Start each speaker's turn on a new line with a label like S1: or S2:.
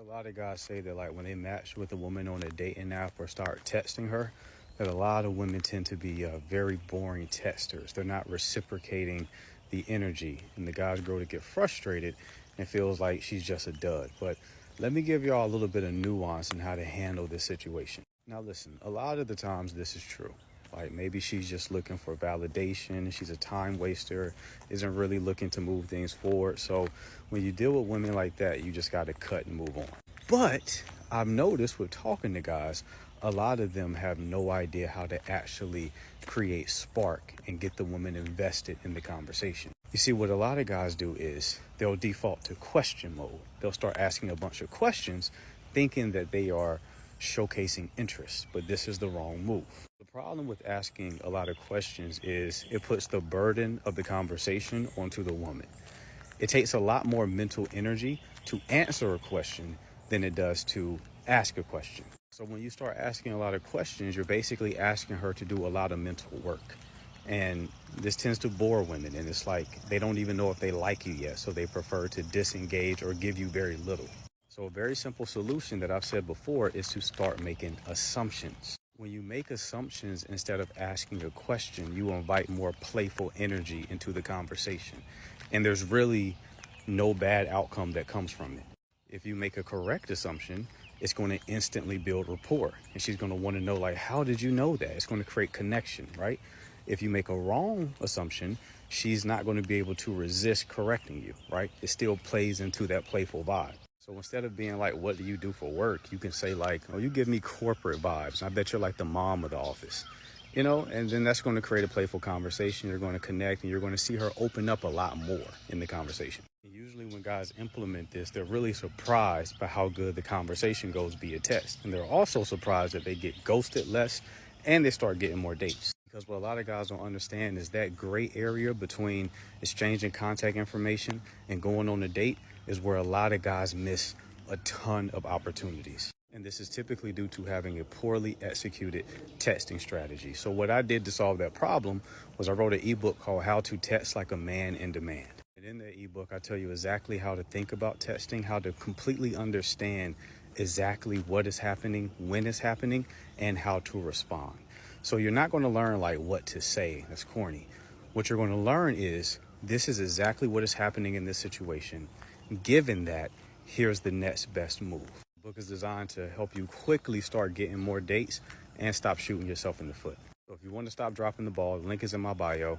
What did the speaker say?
S1: A lot of guys say that like when they match with a woman on a dating app or start texting her, that a lot of women tend to be very boring texters. They're not reciprocating the energy, and the guys grow to get frustrated and feels like she's just a dud. But let me give y'all a little bit of nuance in how to handle this situation. Now listen, a lot of the times this is true. Like maybe she's just looking for validation. She's a time waster, isn't really looking to move things forward. So when you deal with women like that, you just got to cut and move on. But I've noticed with talking to guys, a lot of them have no idea how to actually create spark and get the woman invested in the conversation. You see, what a lot of guys do is they'll default to question mode. They'll start asking a bunch of questions thinking that they are showcasing interest, but this is the wrong move. The problem with asking a lot of questions is it puts the burden of the conversation onto the woman. It takes a lot more mental energy to answer a question than it does to ask a question. So when you start asking a lot of questions, you're basically asking her to do a lot of mental work. And this tends to bore women, and it's like they don't even know if they like you yet, so they prefer to disengage or give you very little. So a very simple solution that I've said before is to start making assumptions. When you make assumptions instead of asking a question, you invite more playful energy into the conversation. And there's really no bad outcome that comes from it. If you make a correct assumption, it's going to instantly build rapport. And she's going to want to know, like, how did you know that? It's going to create connection, right? If you make a wrong assumption, she's not going to be able to resist correcting you, right? It still plays into that playful vibe. So instead of being like, what do you do for work? You can say like, oh, you give me corporate vibes. I bet you're like the mom of the office, and then that's going to create a playful conversation. You're going to connect and you're going to see her open up a lot more in the conversation. Usually when guys implement this, they're really surprised by how good the conversation goes via text. And they're also surprised that they get ghosted less and they start getting more dates. Because what a lot of guys don't understand is that gray area between exchanging contact information and going on a date is where a lot of guys miss a ton of opportunities. And this is typically due to having a poorly executed texting strategy. So what I did to solve that problem was I wrote an ebook called How to Text Like a Man in Demand. And in that ebook, I tell you exactly how to think about texting, how to completely understand exactly what is happening, when it's happening, and how to respond. So you're not going to learn like what to say. That's corny. What you're going to learn is this is exactly what is happening in this situation. Given that, here's the next best move. The book is designed to help you quickly start getting more dates and stop shooting yourself in the foot. So if you want to stop dropping the ball, the link is in my bio.